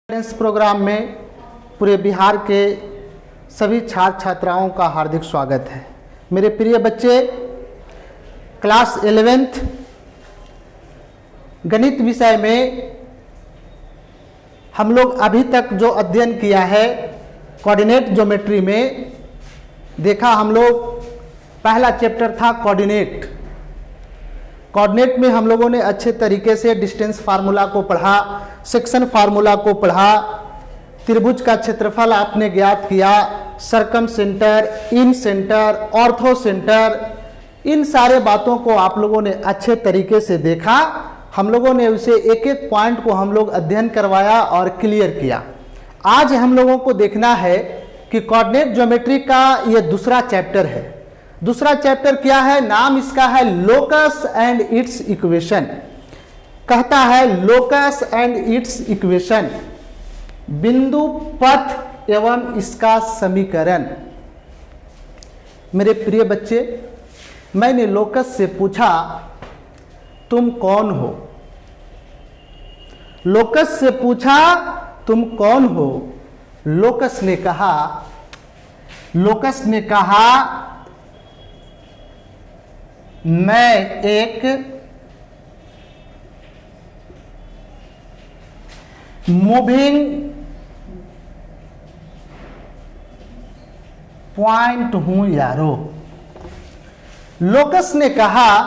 इस प्रोग्राम में पूरे बिहार के सभी छात्र छात्राओं का हार्दिक स्वागत है। मेरे प्रिय बच्चे, क्लास 11th गणित विषय में हम लोग अभी तक जो अध्ययन किया है कोऑर्डिनेट ज्योमेट्री में देखा। हम लोग पहला चैप्टर था कोऑर्डिनेट। कोऑर्डिनेट में हम लोगों ने अच्छे तरीके से डिस्टेंस फार्मूला को पढ़ा, सेक्शन फार्मूला को पढ़ा, त्रिभुज का क्षेत्रफल आपने ज्ञात किया, सरकम सेंटर, इन सेंटर, ऑर्थो सेंटर, इन सारे बातों को आप लोगों ने अच्छे तरीके से देखा। हम लोगों ने उसे एक एक पॉइंट को हम लोग अध्ययन करवाया और क्लियर किया। आज हम लोगों को देखना है कि कोऑर्डिनेट ज्योमेट्री का ये दूसरा चैप्टर है। दूसरा चैप्टर क्या है? नाम इसका है लोकस एंड इट्स इक्वेशन। कहता है लोकस एंड इट्स इक्वेशन, बिंदु पथ एवं इसका समीकरण। मेरे प्रिय बच्चे, मैंने लोकस से पूछा तुम कौन हो? लोकस से पूछा तुम कौन हो? लोकस ने कहा मैं एक मूविंग पॉइंट हूं यारो। लोकस ने कहा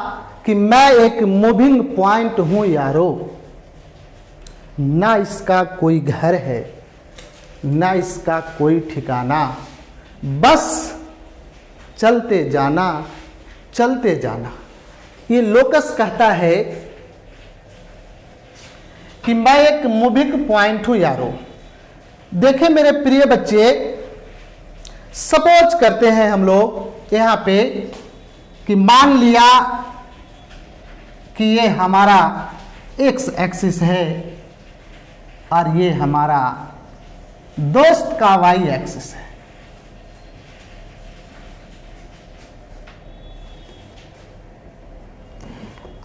कि मैं एक मूविंग पॉइंट हूं यारो। ना इसका कोई घर है, ना इसका कोई ठिकाना, बस चलते जाना चलते जाना। ये लोकस कहता है कि मैं एक मूविंग पॉइंट हूं यारो। देखें मेरे प्रिय बच्चे, सपोज करते हैं हम लोग यहां पे कि मान लिया कि ये हमारा एक्स एक्सिस है और ये हमारा दोस्त का वाई एक्सिस है।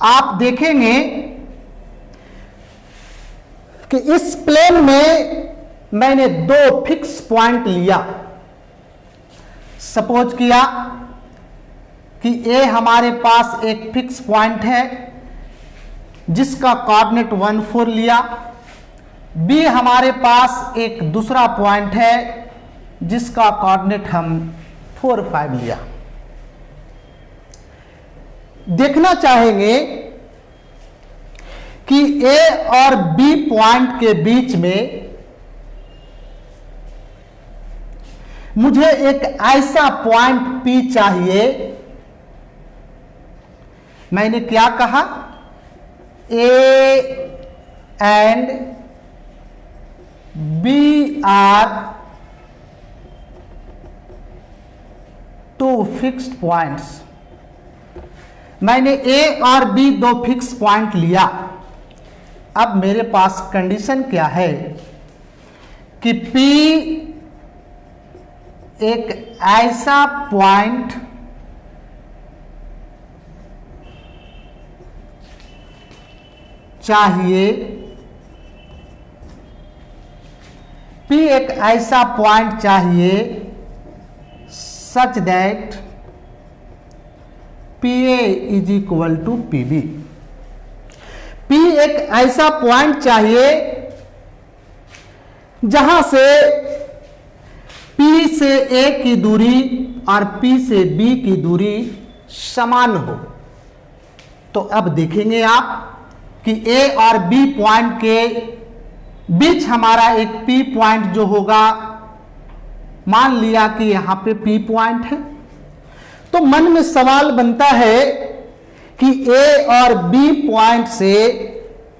आप देखेंगे कि इस प्लेन में मैंने दो फिक्स पॉइंट लिया। सपोज किया कि ए हमारे पास एक फिक्स पॉइंट है जिसका कोऑर्डिनेट 1 4 लिया, बी हमारे पास एक दूसरा पॉइंट है जिसका कोऑर्डिनेट हम 4 5 लिया। देखना चाहेंगे कि ए और बी पॉइंट के बीच में मुझे एक ऐसा पॉइंट पी चाहिए। मैंने क्या कहा? A and B are two fixed points. मैंने ए और बी दो फिक्स पॉइंट लिया। अब मेरे पास कंडीशन क्या है कि P एक ऐसा पॉइंट चाहिए, P एक ऐसा पॉइंट चाहिए such that PA is equal to PB। P एक ऐसा पॉइंट चाहिए जहां से P से A की दूरी और P से B की दूरी समान हो। तो अब देखेंगे आप कि A और B पॉइंट के बीच हमारा एक P पॉइंट जो होगा, मान लिया कि यहां पे P पॉइंट है, तो मन में सवाल बनता है कि A और B पॉइंट से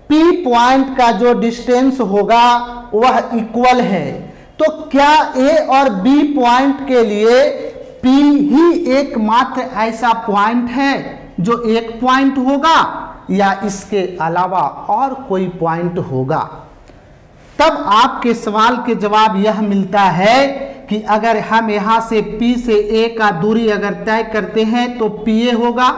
P पॉइंट का जो डिस्टेंस होगा वह इक्वल है। तो क्या A और B पॉइंट के लिए P ही एकमात्र ऐसा पॉइंट है जो एक पॉइंट होगा या इसके अलावा और कोई पॉइंट होगा? तब आपके सवाल के जवाब यह मिलता है कि अगर हम यहां से P से A का दूरी अगर तय करते हैं तो PA होगा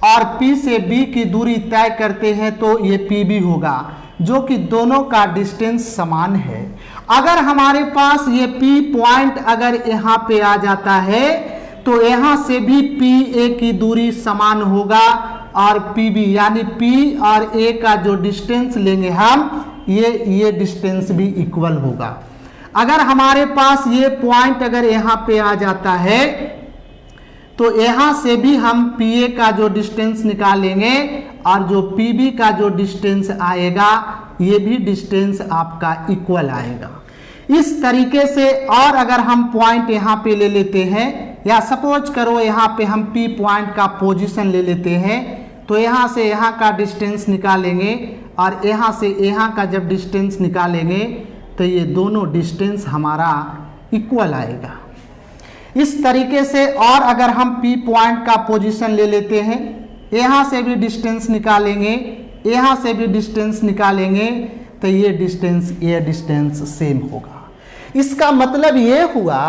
और P से B की दूरी तय करते हैं तो ये PB होगा। जो कि दोनों का डिस्टेंस समान है। अगर हमारे पास ये P पॉइंट अगर यहाँ पे आ जाता है तो यहाँ से भी PA की दूरी समान होगा और PB यानी P और A का जो डिस्टेंस लेंगे हम ये डिस्टेंस भी इक्वल होगा। अगर हमारे पास ये पॉइंट अगर यहाँ पे आ जाता है तो यहाँ से भी हम PA का जो डिस्टेंस निकालेंगे और जो PB का जो डिस्टेंस आएगा ये भी डिस्टेंस आपका इक्वल आएगा। इस तरीके से और अगर हम पॉइंट यहाँ पे ले लेते हैं या सपोज करो यहाँ पे हम P पॉइंट का पोजीशन ले लेते हैं तो यहाँ से यहाँ का डिस्टेंस निकालेंगे और यहाँ से यहाँ का जब डिस्टेंस निकालेंगे तो ये दोनों डिस्टेंस हमारा इक्वल आएगा। इस तरीके से और अगर हम P पॉइंट का पोजीशन ले लेते हैं, यहाँ से भी डिस्टेंस निकालेंगे, यहाँ से भी डिस्टेंस निकालेंगे तो ये डिस्टेंस सेम होगा। इसका मतलब ये हुआ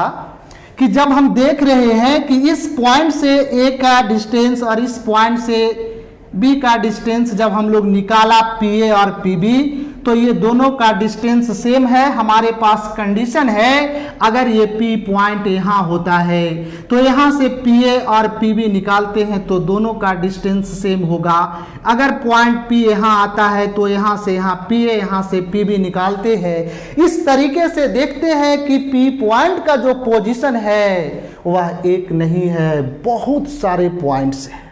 कि जब हम देख रहे हैं कि इस पॉइंट से A का डिस्टेंस और इस पॉइंट से B का डिस्टेंस जब हम लोग निकाला PA और PB तो ये दोनों का डिस्टेंस सेम है। हमारे पास कंडीशन है अगर ये P पॉइंट यहाँ होता है तो यहाँ से PA और PB निकालते हैं तो दोनों का डिस्टेंस सेम होगा। अगर पॉइंट P यहाँ आता है तो यहाँ से यहाँ PA यहाँ से PB निकालते हैं। इस तरीके से देखते हैं कि P पॉइंट का जो पोजीशन है वह एक नहीं है, बहुत सारे पॉइंट्स हैं।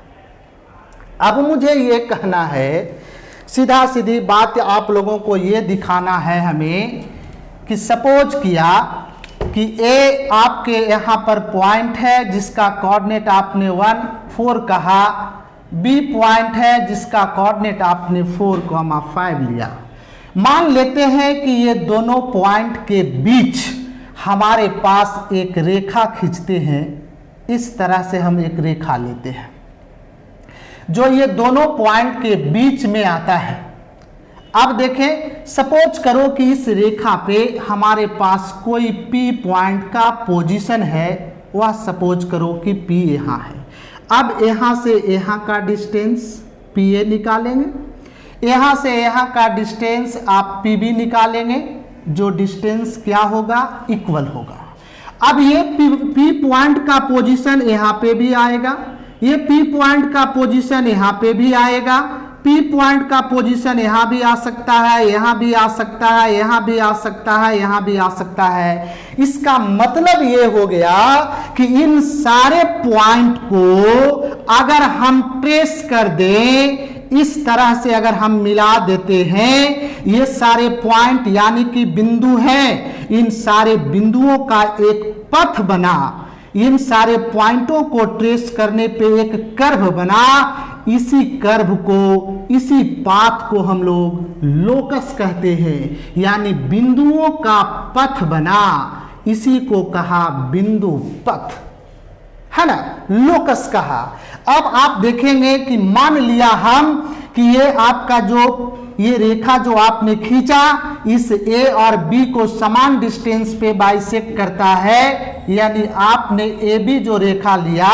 अब मुझे ये कहना है, सीधा सीधी बात आप लोगों को ये दिखाना है हमें कि सपोज किया कि A आपके यहाँ पर पॉइंट है जिसका कोऑर्डिनेट आपने 1 4 कहा, B पॉइंट है जिसका कोऑर्डिनेट आपने 4,5 लिया। मान लेते हैं कि ये दोनों पॉइंट के बीच हमारे पास एक रेखा खींचते हैं। इस तरह से हम एक रेखा लेते हैं जो ये दोनों पॉइंट के बीच में आता है। अब देखें, सपोज करो कि इस रेखा पे हमारे पास कोई P पॉइंट का पोजीशन है, वह सपोज करो कि P यहाँ है। अब यहाँ से यहाँ का डिस्टेंस PA निकालेंगे, यहाँ से यहाँ का डिस्टेंस आप PB निकालेंगे, जो डिस्टेंस क्या होगा, इक्वल होगा। अब ये P पॉइंट का पोजीशन यहाँ पे भी आएगा, ये P पॉइंट का पोजीशन यहाँ पे भी आएगा, P पॉइंट का पोजीशन यहाँ भी आ सकता है, यहाँ भी आ सकता है, यहाँ भी आ सकता है, यहाँ भी आ सकता है। इसका मतलब ये हो गया कि इन सारे पॉइंट को अगर हम ट्रेस कर दें, इस तरह से अगर हम मिला देते हैं, ये सारे पॉइंट यानी कि बिंदु हैं, इन सारे बिंदुओं का एक पथ बना, इन सारे पॉइंटों को ट्रेस करने पे एक कर्व बना। इसी कर्व को, इसी पाथ को हम लोग लोकस कहते हैं, यानी बिंदुओं का पथ बना, इसी को कहा बिंदु पथ, है ना, लोकस कहा। अब आप देखेंगे कि मान लिया हम कि ये आपका जो ये रेखा जो आपने खींचा इस A और B को समान डिस्टेंस पे बाइसेक्ट करता है, यानी आपने AB जो रेखा लिया,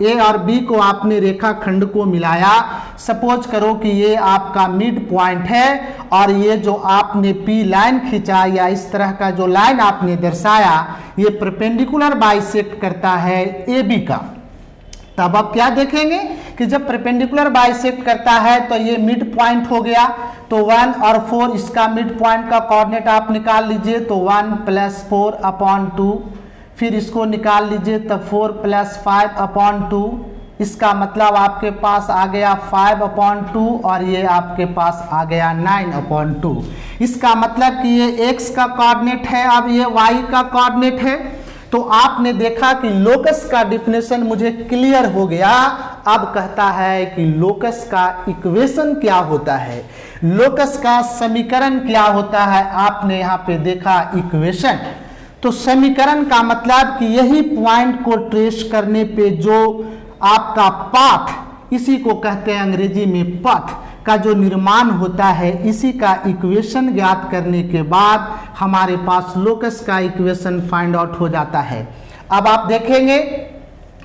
A और B को आपने रेखा खंड को मिलाया। सपोज करो कि ये आपका मिड पॉइंट है और ये जो आपने P लाइन खींचा या इस तरह का जो लाइन आपने दर्शाया ये परपेंडिकुलर बाइसेक्ट करता है AB का। तब आप क्या देखेंगे कि जब परपेंडिकुलर बाइसेक्ट करता है तो ये मिड पॉइंट हो गया, तो 1 और 4 इसका मिड पॉइंट का कोऑर्डिनेट आप निकाल लीजिए, तो 1 + 4/2, फिर इसको निकाल लीजिए तब 4 + 5/2, इसका मतलब आपके पास आ गया 5/2 और ये आपके पास आ गया 9/2। इसका मतलब कि ये x का कोऑर्डिनेट है, अब ये y का कोऑर्डिनेट है। तो आपने देखा कि लोकस का डिफिनेशन मुझे क्लियर हो गया। अब कहता है कि लोकस का इक्वेशन क्या होता है, लोकस का समीकरण क्या होता है। आपने यहाँ पे देखा इक्वेशन, तो समीकरण का मतलब कि यही पॉइंट को ट्रेस करने पे जो आपका पाथ, इसी को कहते हैं अंग्रेजी में पथ का जो निर्माण होता है, इसी का इक्वेशन ज्ञात करने के बाद हमारे पास लोकस का इक्वेशन फाइंड आउट हो जाता है। अब आप देखेंगे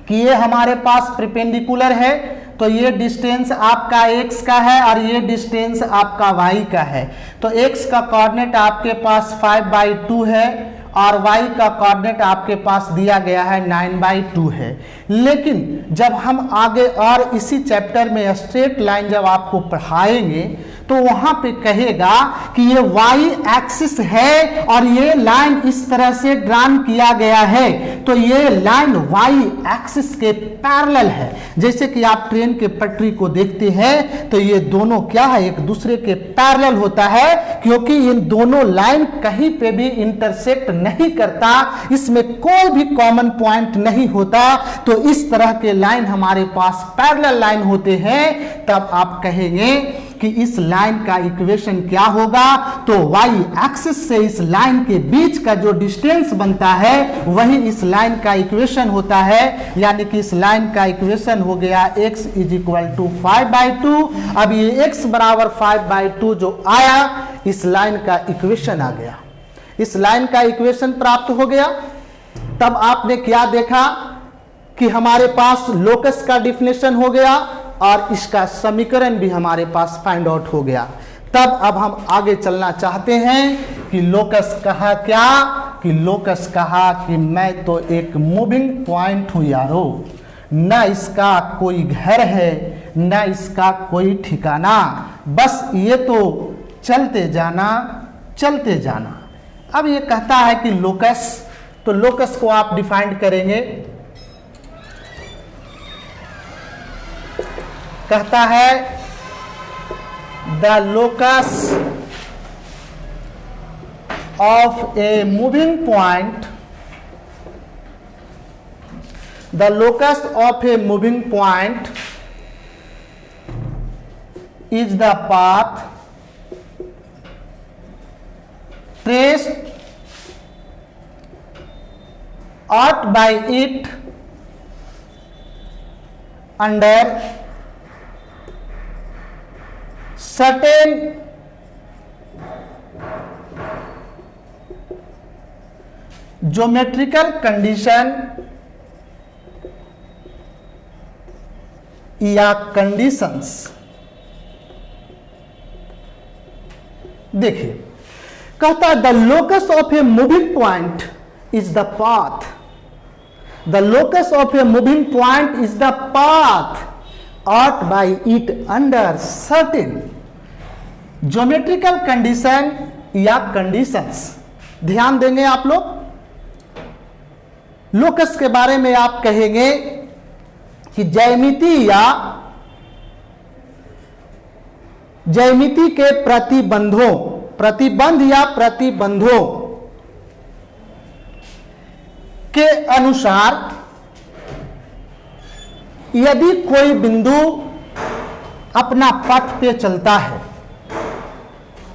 कि ये हमारे पास परपेंडिकुलर है, तो ये डिस्टेंस आपका x का है और ये डिस्टेंस आपका y का है। तो x का कोऑर्डिनेट आपके पास 5/2 है और y का कोऑर्डिनेट आपके पास दिया गया है 9/2 है। लेकिन जब हम आगे और इसी चैप्टर में स्ट्रेट लाइन जब आपको पढ़ाएंगे तो वहां पे कहेगा कि ये y एक्सिस है और ये लाइन इस तरह से ड्रॉन किया गया है, तो ये लाइन y एक्सिस के पैरेलल है। जैसे कि आप ट्रेन के पटरी को देखते हैं तो ये दोनों क्या है, एक दूसरे के पैरेलल होता है, क्योंकि इन दोनों लाइन कहीं पे भी इंटरसेक्ट नहीं करता, इसमें कोई भी कॉमन पॉइंट नहीं होता। तो इस तरह के लाइन हमारे पास पैरेलल लाइन होते हैं, तब आप कहेंगे कि इस लाइन का इक्वेशन क्या होगा, तो y एक्सिस से इस लाइन के बीच का जो डिस्टेंस बनता है वही इस लाइन का इक्वेशन होता है। यानी कि इस लाइन का इक्वेशन हो गया x = 5/2। अब ये x बराबर 5/2 जो आया, इस लाइन का इक्वेशन आ गया, इस लाइन का इक्वेशन प्राप्त हो गया। तब आपने क्या देखा कि हमारे पास लोकस का डिफिनेशन हो गया और इसका समीकरण भी हमारे पास फाइंड आउट हो गया। तब अब हम आगे चलना चाहते हैं कि लोकस कहा क्या, कि लोकस कहा कि मैं तो एक मूविंग पॉइंट हूं यारो, न इसका कोई घर है न इसका कोई ठिकाना, बस ये तो चलते जाना चलते जाना। अब ये कहता है कि लोकस, तो लोकस को आप डिफाइन करेंगे, कहता है the locus of a moving point, the locus of a moving point is the path traced out by it under certain geometrical condition या कंडीशंस। देखिए, कहता है the locus of a moving point is the path, the locus of a moving point is the path out by it under certain geometrical condition या conditions. ध्यान देंगे आप लोग, locus के बारे में आप कहेंगे कि ज्यामिति के प्रतिबंध या प्रतिबंधों के अनुसार यदि कोई बिंदु अपना पथ पे चलता है,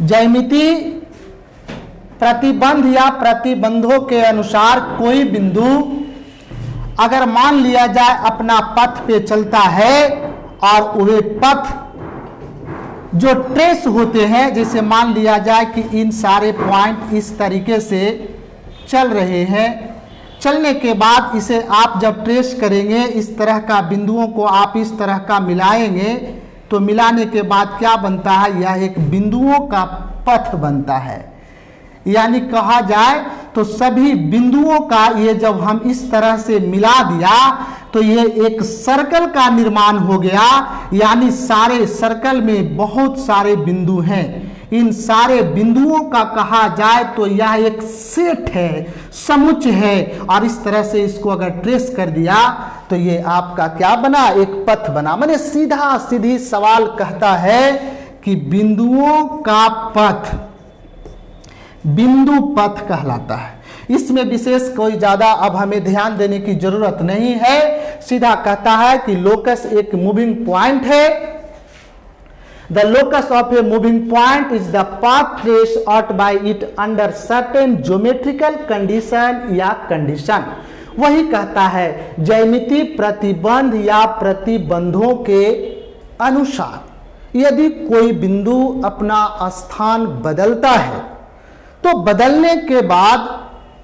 ज्यामिति प्रतिबंध या प्रतिबंधों के अनुसार कोई बिंदु अगर मान लिया जाए अपना पथ पे चलता है और वे पथ जो ट्रेस होते हैं, जैसे मान लिया जाए कि इन सारे पॉइंट इस तरीके से चल रहे हैं, चलने के बाद इसे आप जब ट्रेस करेंगे, इस तरह का बिंदुओं को आप इस तरह का मिलाएंगे, तो मिलाने के बाद क्या बनता है, यह एक बिंदुओं का पथ बनता है। यानी कहा जाए तो सभी बिंदुओं का ये जब हम इस तरह से मिला दिया तो ये एक सर्कल का निर्माण हो गया। यानी सारे सर्कल में बहुत सारे बिंदु हैं, इन सारे बिंदुओं का कहा जाए तो यह एक सेट है, समुच्चय है, और इस तरह से इसको अगर ट्रेस कर दिया तो ये आपका क्या बना, एक पथ बना। माने सीधा सीधी सवाल कहता है कि बिंदुओं का पथ बिंदु पथ कहलाता है। इसमें विशेष कोई ज्यादा अब हमें ध्यान देने की जरूरत नहीं है, सीधा कहता है कि लोकस एक मूविंग पॉइंट है। The locus of a moving point is the path trace out by it under certain geometrical condition या कंडीशन। वही कहता है ज्यामिति प्रतिबंध या प्रतिबंधों के अनुसार यदि कोई बिंदु अपना स्थान बदलता है तो बदलने के बाद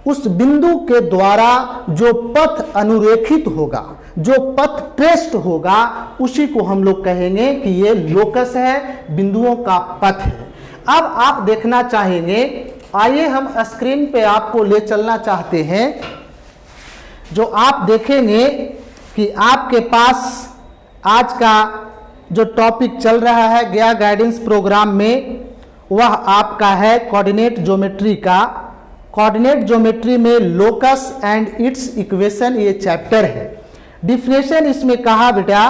उस बिंदु के द्वारा जो पथ अनुरेखित होगा, जो पथ ट्रेस्ड होगा उसी को हम लोग कहेंगे कि ये लोकस है, बिंदुओं का पथ है। अब आप देखना चाहेंगे, आइए हम स्क्रीन पे आपको ले चलना चाहते हैं। जो आप देखेंगे कि आपके पास आज का जो टॉपिक चल रहा है गया गाइडेंस प्रोग्राम में, वह आपका है कोऑर्डिनेट ज्योमेट्री का। कोऑर्डिनेट ज्योमेट्री में लोकस एंड इट्स इक्वेशन ये चैप्टर है। डिफिनेशन इसमें कहा बेटा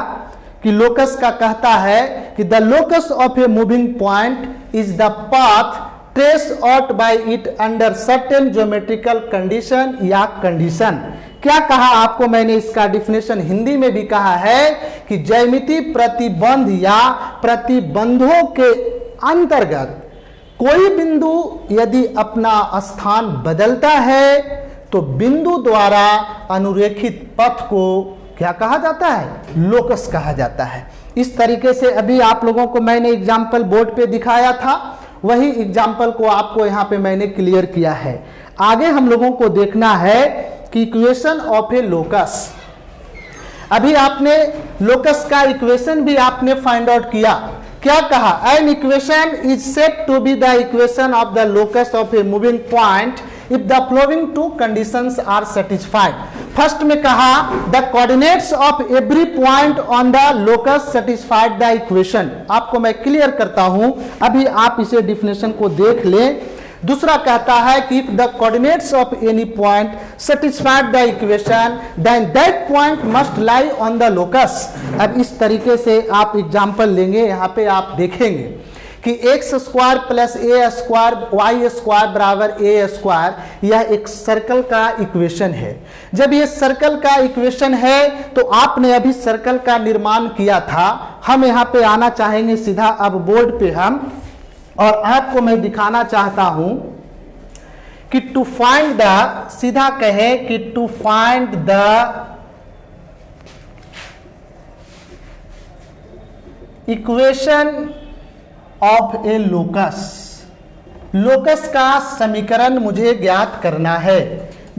कि लोकस का कहता है कि the locus of a moving point is the path trace out by it under certain geometrical condition या कंडीशन। क्या कहा आपको मैंने, इसका डिफिनेशन हिंदी में भी कहा है कि ज्यामितीय प्रतिबंध या प्रतिबंधों के अंतर्गत कोई बिंदु यदि अपना स्थान बदलता है तो बिंदु द्वारा अनुरेखित पथ को क्या कहा जाता है, लोकस कहा जाता है। इस तरीके से अभी आप लोगों को मैंने एग्जाम्पल बोर्ड पे दिखाया था, वही एग्जाम्पल को आपको यहाँ पे मैंने क्लियर किया है। आगे हम लोगों को देखना है कि इक्वेशन ऑफ ए लोकस। अभी आपने लोकस का इक्वेशन भी आपने फाइंड आउट किया। क्या कहा, an equation is said to be the equation of the locus of a moving point if the following two conditions are satisfied. First में कहा the coordinates of every point on the locus satisfied the equation. आपको मैं clear करता हूं, अभी आप इसे definition को देख लें। दूसरा कहता है कि if the coordinates of any point satisfied the equation then that point must lie on the locus. अब इस तरीके से आप एग्जांपल लेंगे, यहाँ पे आप देखेंगे कि एक्स स्क्वायर प्लस ए स्क्वायर वाई स्क्वायर बराबर ए स्क्वायर, यह एक सर्कल का इक्वेशन है। जब ये सर्कल का इक्वेशन है तो आपने अभी सर्कल का निर्माण किया था। हम यहाँ पे आना चाहेंगे सीधा अब बोर्ड पे हम, और आपको मैं दिखाना चाहता हूं कि टू फाइंड द, सीधा कहें कि to find the equation of a locus. Locus का समीकरण मुझे ज्ञात करना है।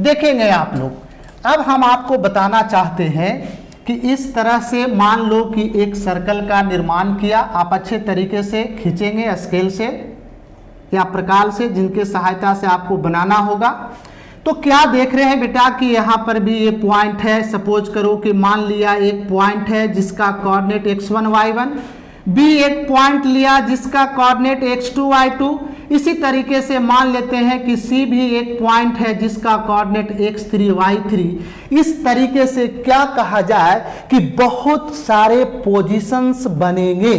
देखेंगे आप लोग, अब हम आपको बताना चाहते हैं कि इस तरह से मान लो कि एक सर्कल का निर्माण किया, आप अच्छे तरीके से खींचेंगे स्केल से या प्रकार से, जिनके सहायता से आपको बनाना होगा। तो क्या देख रहे हैं बेटा कि यहाँ पर भी ये पॉइंट है। सपोज करो कि मान लिया एक पॉइंट है जिसका कोऑर्डिनेट x1 y1, बी एक पॉइंट लिया जिसका कोऑर्डिनेट x2 y2। इसी तरीके से मान लेते हैं कि सी भी एक पॉइंट है जिसका कोऑर्डिनेट x3 y3। इस तरीके से क्या कहा जाए कि बहुत सारे पोजीशंस बनेंगे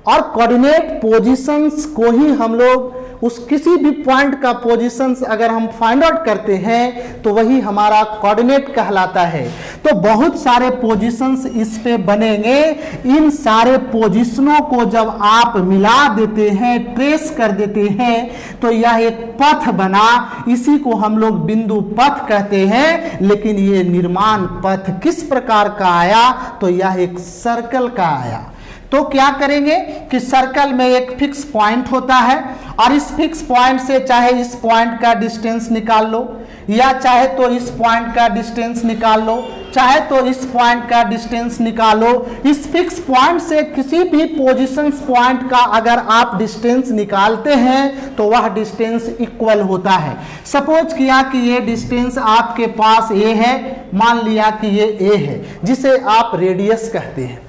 और कोऑर्डिनेट पोजीशंस को ही हम लोग उस किसी भी पॉइंट का पोजीशंस अगर हम फाइंड आउट करते हैं तो वही हमारा कोऑर्डिनेट कहलाता है। तो बहुत सारे पोजीशंस इस पे बनेंगे। इन सारे पोजीशनों को जब आप मिला देते हैं, ट्रेस कर देते हैं, तो यह एक पथ बना। इसी को हम लोग बिंदु पथ कहते हैं। लेकिन ये निर्माण पथ किस प्रकार का आया, तो यह एक सर्कल का आया। तो क्या करेंगे कि सर्कल में एक फिक्स पॉइंट होता है और इस फिक्स पॉइंट से चाहे इस पॉइंट का डिस्टेंस निकाल लो, या चाहे तो इस पॉइंट का डिस्टेंस निकाल लो, चाहे तो इस पॉइंट का डिस्टेंस निकालो। इस फिक्स पॉइंट से किसी भी पोजीशन पॉइंट का अगर आप डिस्टेंस निकालते हैं तो वह डिस्टेंस इक्वल होता है। सपोज किया कि ये डिस्टेंस आपके पास ए है, मान लिया कि ये ए है, जिसे आप रेडियस कहते हैं।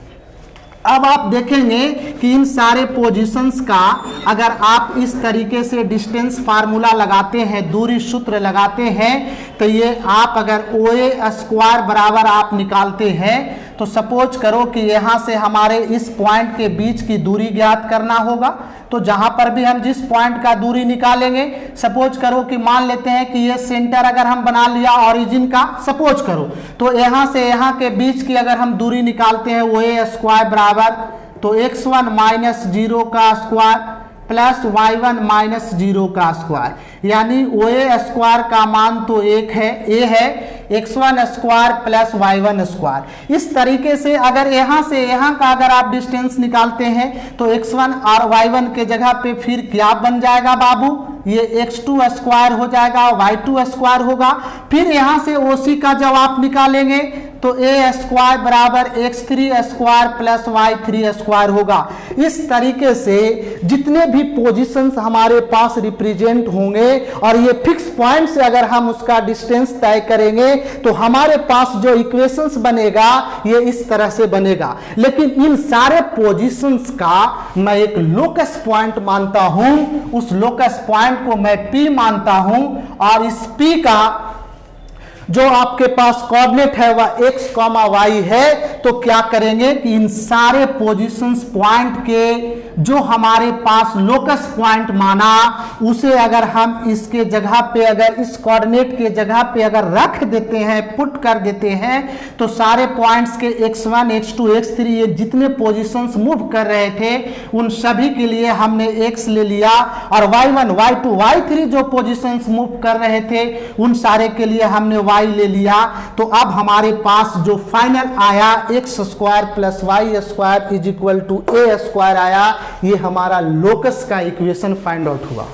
अब आप देखेंगे कि इन सारे पोजीशंस का अगर आप इस तरीके से डिस्टेंस फार्मूला लगाते हैं, दूरी सूत्र लगाते हैं, तो ये आप अगर OA स्क्वायर बराबर आप निकालते हैं तो सपोज करो कि यहाँ से हमारे इस पॉइंट के बीच की दूरी ज्ञात करना होगा। तो जहाँ पर भी हम जिस पॉइंट का दूरी निकालेंगे, सपोज करो कि मान लेते हैं कि ये सेंटर अगर हम बना लिया ओरिजिन का, सपोज करो, तो यहाँ से यहाँ के बीच की अगर हम दूरी निकालते हैं OA स्क्वायर बराबर, तो x1 माइनस 0 का स्क्वायर प्लस y1 माइनस 0 का स्क्वायर, यानी OA स्क्वायर का मान तो एक है, a है, x1 square plus y1 square. इस तरीके से अगर यहाँ से यहाँ का अगर आप डिस्टेंस निकालते हैं तो x1 और y1 के जगह पे फिर क्या बन जाएगा बाबू, ये x2 स्क्वायर हो जाएगा, y2 स्क्वायर होगा। फिर यहाँ से OC का जब आप निकालेंगे तो ए स्क्वायर बराबर x3 square plus y3 square होगा। इस तरीके से जितने भी पोजीशंस हमारे पास रिप्रेजेंट होंगे और ये फिक्स पॉइंट से अगर हम उसका डिस्टेंस तय करेंगे तो हमारे पास जो इक्वेशंस बनेगा ये इस तरह से बनेगा। लेकिन इन सारे पोजीशंस का मैं एक लोकस पॉइंट मानता हूं, उस लोकस पॉइंट को मैं P मानता हूं और इस P का जो आपके पास कोऑर्डिनेट है वह x, y है। तो क्या करेंगे कि इन सारे पोजीशंस पॉइंट के जो हमारे पास लोकस पॉइंट माना उसे अगर हम इसके जगह पे अगर इस कोऑर्डिनेट के जगह पे अगर रख देते हैं, पुट कर देते हैं, तो सारे पॉइंट्स के x1, x2, x3 ये जितने पोजीशंस मूव कर रहे थे उन सभी के लिए हमने x ले लिया और y1, y2, y3 जो पोजीशंस मूव कर रहे थे उन सारे के लिए हमने y ले लिया। तो अब हमारे पास जो फाइनल आया x square plus y square is equal to a square आया। ये हमारा लोकस का इक्वेशन फाइंड आउट हुआ।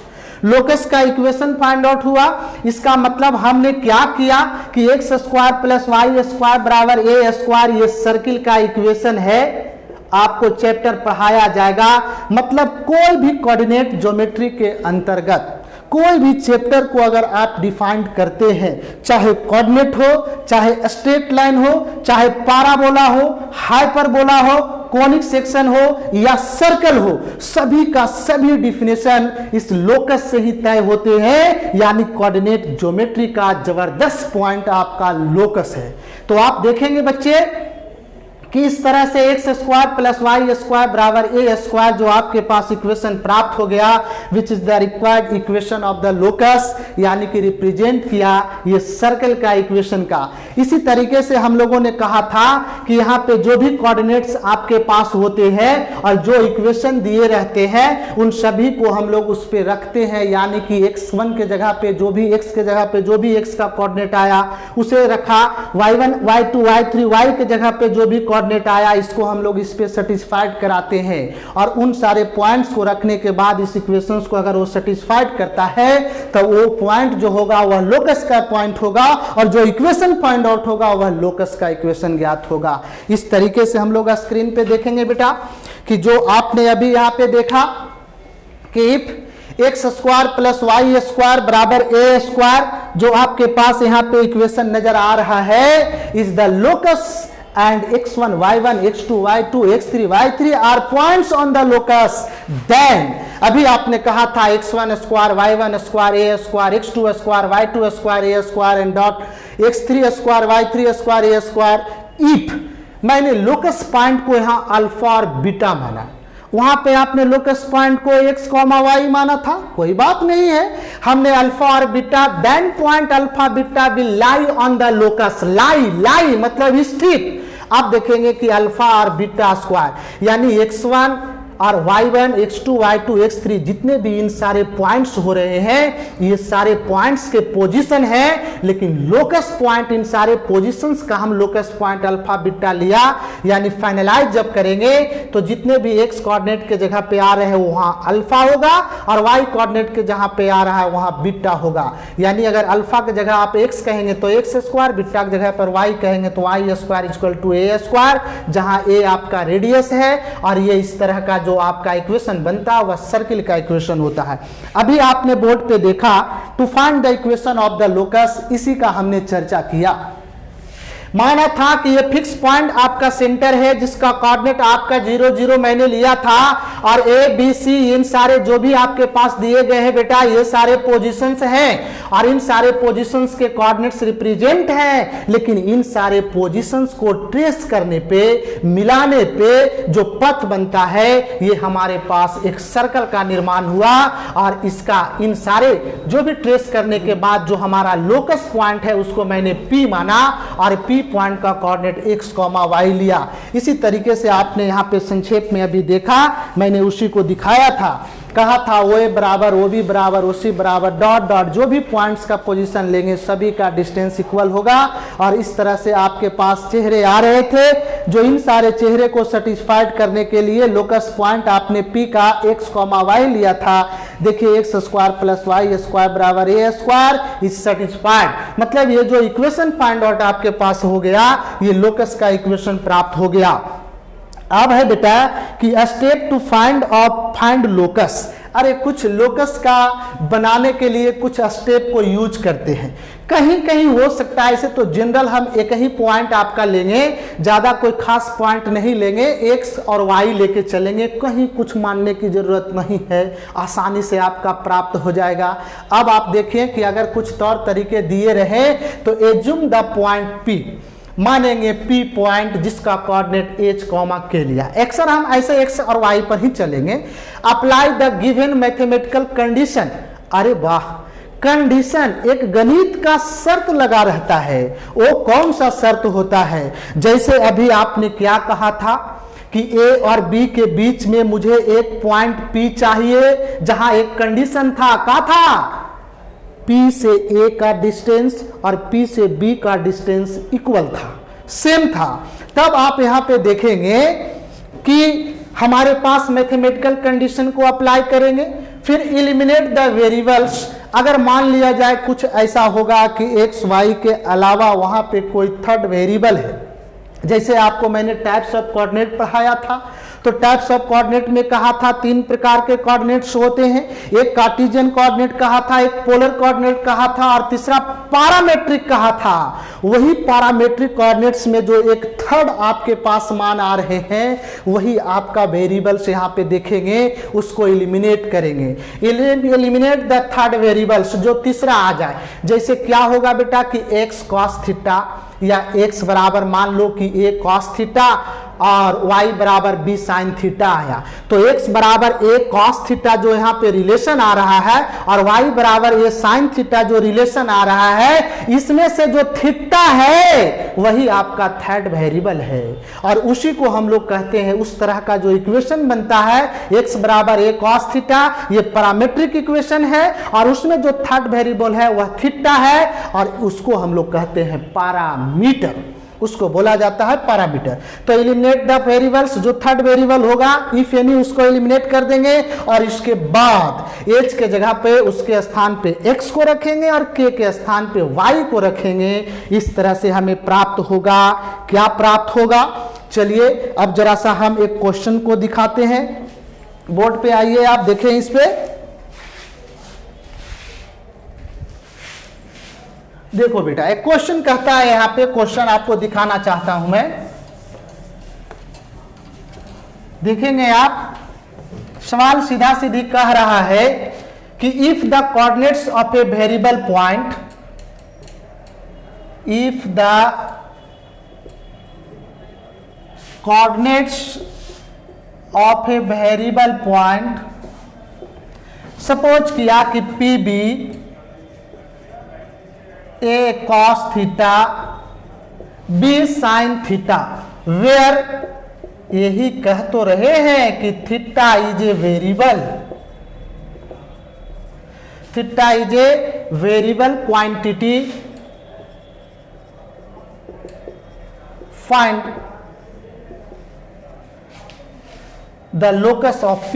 लोकस का इक्वेशन फाइंड आउट हुआ। इसका मतलब हमने क्या किया कि x square plus y square बराबर a स्क्वायर ये सर्किल का इक्वेशन है। आपको चैप्टर पढ़ाया जाएगा, मतलब कोई भी कोऑर्डिनेट ज्योमेट्री के अंतर्गत कोई भी चैप्टर को अगर आप डिफाइन करते हैं, चाहे कोऑर्डिनेट हो, चाहे स्ट्रेट लाइन हो, चाहे पैराबोला हो, हाइपरबोला हो, कॉनिक सेक्शन हो या सर्कल हो, सभी का सभी डिफिनेशन इस लोकस से ही तय होते हैं। यानी कोऑर्डिनेट ज्योमेट्री का जबरदस्त पॉइंट आपका लोकस है। तो आप देखेंगे बच्चे कि इस तरह से x square plus y square बराबर a स्क्वायर जो आपके पास इक्वेशन प्राप्त हो गया, विच is the required equation of the locus, यानी कि रिप्रेजेंट किया ये सर्कल का इक्वेशन का। इसी तरीके से हम लोगों ने कहा था कि यहाँ पे जो भी कोऑर्डिनेट्स आपके पास होते हैं और जो इक्वेशन दिए रहते हैं उन सभी को हम लोग उस पे रखते हैं। यानी कि x1 के जगह पे जो भी x के जगह पे जो भी x का कोऑर्डिनेट आया उसे रखा, y1, y2, y3, y के जगह पे जो भी कोऑर्डिनेट आया इसको हम लोग इस पे सेटिस्फाइड कराते हैं। और उन सारे पॉइंट्स को रखने के बाद इस इक्वेशंस को अगर वो सेटिस्फाइड करता है तो वो पॉइंट जो होगा वह लोकस का पॉइंट होगा और जो इक्वेशन फाइंड आउट होगा वह लोकस का इक्वेशन ज्ञात होगा। इस तरीके से हम लोग स्क्रीन पे देखेंगे बेटा कि जो आपने अभी यहाँ पे देखा कि if x square plus y square बराबर ए स्क्वायर जो आपके पास यहाँ पे इक्वेशन नजर आ रहा है is the locus and x1, y1, x2, y2, x3, y3 are points on the locus, then अभी आपने कहा था x1 square, y1 square, a square, x2 square, y2 square, a square and dot x3 square, y3 square, a square. If मैंने locus point को यहाँ alpha और beta माना, वहां पे आपने लोकस पॉइंट को x, y माना था, कोई बात नहीं है, हमने अल्फा और beta, then point alpha beta will lie on the locus. Lie मतलब स्थित। आप देखेंगे कि अल्फा और बीटा स्क्वायर यानी x1 और y1, x2, y2, x3 जितने भी इन सारे पॉइंट्स हो रहे हैं ये सारे पॉइंट्स के पोजीशन है, लेकिन लोकस पॉइंट इन सारे पोजीशंस का हम लोकस पॉइंट अल्फा बीटा लिया। यानी फाइनलाइज जब करेंगे तो जितने भी x कोऑर्डिनेट के जगह पे आ रहे हैं वहां अल्फा होगा और y कोऑर्डिनेट के जहां पे आ रहा है वहां बीटा होगा। यानी अगर अल्फा के जगह आप x कहेंगे तो x स्क्वायर, बीटा की जगह पर y कहेंगे तो y square equal to a square, जहां a आपका रेडियस है और ये इस तरह का जो आपका इक्वेशन बनता है वह सर्किल का इक्वेशन होता है। अभी आपने बोर्ड पे देखा to find the equation of the locus, इसी का हमने चर्चा किया। माना था कि ये फिक्स पॉइंट आपका सेंटर है जिसका कोऑर्डिनेट आपका 0, 0 मैंने लिया था और ए बी सी इन सारे जो भी आपके पास दिए गए हैं बेटा ये सारे पोजीशंस हैं और इन सारे पोजीशंस के कोऑर्डिनेट्स रिप्रेजेंट हैं। लेकिन इन सारे पोजीशंस को ट्रेस करने पे, मिलाने पे जो पथ बनता है ये हमारे पास एक सर्कल का निर्माण हुआ और इसका इन सारे जो भी ट्रेस करने के बाद जो हमारा लोकस पॉइंट है उसको मैंने P माना और P पॉइंट का कोऑर्डिनेट x, y लिया। इसी तरीके से आपने यहाँ पे संक्षेप में अभी देखा, मैंने उसी को दिखाया था कहा था ओ ए बराबर ओ बी बराबर ओ सी बराबर डॉट डॉट, जो भी पॉइंट्स का पोजीशन लेंगे सभी का डिस्टेंस इक्वल होगा। और इस तरह से आपके पास चेहरे आ रहे थे, जो इन सारे चेहरे को सेटिस्फाइड करने के लिए लोकस पॉइंट आपने P का x, y लिया था। देखिए x square plus y square बराबर ए स्क्वायर इज सेटिस्फाइड, मतलब ये जो इक्वेशन फाइंड आउट आपके पास हो गया, ये लोकस का इक्वेशन प्राप्त हो गया। अब है बेटा कि स्टेप टू फाइंड लोकस। अरे कुछ लोकस का बनाने के लिए कुछ स्टेप को यूज करते हैं, कहीं कहीं हो सकता है। ऐसे तो जनरल हम एक ही पॉइंट आपका लेंगे, ज्यादा कोई खास पॉइंट नहीं लेंगे, एक्स और वाई लेके चलेंगे, कहीं कुछ मानने की जरूरत नहीं है, आसानी से आपका प्राप्त हो जाएगा। अब आप देखिए कि अगर कुछ तौर तरीके दिए रहे तो एज्यूम द पॉइंट P, मानेंगे P पॉइंट जिसका कोऑर्डिनेट h, k लिया। अक्सर हम ऐसे x और y पर ही चलेंगे। Apply the given mathematical condition. अरे वाह, कंडीशन एक गणित का शर्त लगा रहता है। वो कौन सा शर्त होता है? जैसे अभी आपने क्या कहा था कि A और B के बीच में मुझे एक पॉइंट P चाहिए, जहां एक कंडीशन था, क्या था? P से A का डिस्टेंस और P से B का डिस्टेंस इक्वल था, सेम था। तब आप यहां पे देखेंगे कि हमारे पास मैथमेटिकल कंडीशन को अप्लाई करेंगे, फिर एलिमिनेट द वेरिएबल्स। अगर मान लिया जाए कुछ ऐसा होगा कि x, y के अलावा वहां पे कोई थर्ड वेरिएबल है, जैसे आपको मैंने टाइप्स ऑफ कोऑर्डिनेट पढ़ाया था, तो टाइप्स ऑफ कोऑर्डिनेट में कहा था 3 प्रकार के कोऑर्डिनेट्स होते हैं। एक कार्टेशियन कोऑर्डिनेट कहा था, एक पोलर कोऑर्डिनेट कहा था, और तीसरा पैरामीट्रिक कहा था। वही पैरामीट्रिक कोऑर्डिनेट्स में जो एक थर्ड आपके पास मान आ रहे हैं, वही आपका वेरिएबल्स यहाँ पे देखेंगे, उसको एलिमिनेट करेंगे। एलिमिनेट द थर्ड वेरिएबल्स, जो तीसरा आ जाए। जैसे क्या होगा बेटा कि x cos थीटा, या x बराबर मान लो कि a cos थीटा और y बराबर b sin थीटा आया, तो x बराबर a cos थीटा जो यहाँ पे रिलेशन आ रहा है, और y बराबर a sin थीटा जो रिलेशन आ रहा है, इसमें से जो थीटा है वही आपका थर्ड वेरिएबल है। और उसी को हम लोग कहते हैं, उस तरह का जो इक्वेशन बनता है x बराबर a cos थीटा, ये पैरामीट्रिक इक्वेशन है, और उसमें जो थर्ड वेरिएबल है वह थीटा है, और उसको हम लोग कहते हैं पैरामीटर, उसको बोला जाता है पैरामीटर। तो एलिमिनेट द वेरिएबल्स, जो थर्ड वेरिएबल होगा इफ एनी, उसको एलिमिनेट कर देंगे, और इसके बाद h के जगह पे उसके स्थान पे x को रखेंगे और k के स्थान पे y को रखेंगे। इस तरह से हमें प्राप्त होगा, क्या प्राप्त होगा? चलिए अब जरा सा हम एक क्वेश्चन को दिखाते हैं। बोर्ड पे आइए, आप देखें इस पे। देखो बेटा, एक क्वेश्चन कहता है, यहां पे क्वेश्चन आपको दिखाना चाहता हूं मैं, देखेंगे आप। सवाल सीधा सीधी कह रहा है कि if the coordinates of a variable point, if the coordinates of a variable point, suppose किया कि P be a cos theta b sin theta, where, यही कह तो रहे हैं कि theta is a variable, theta is a variable quantity, find the locus of p।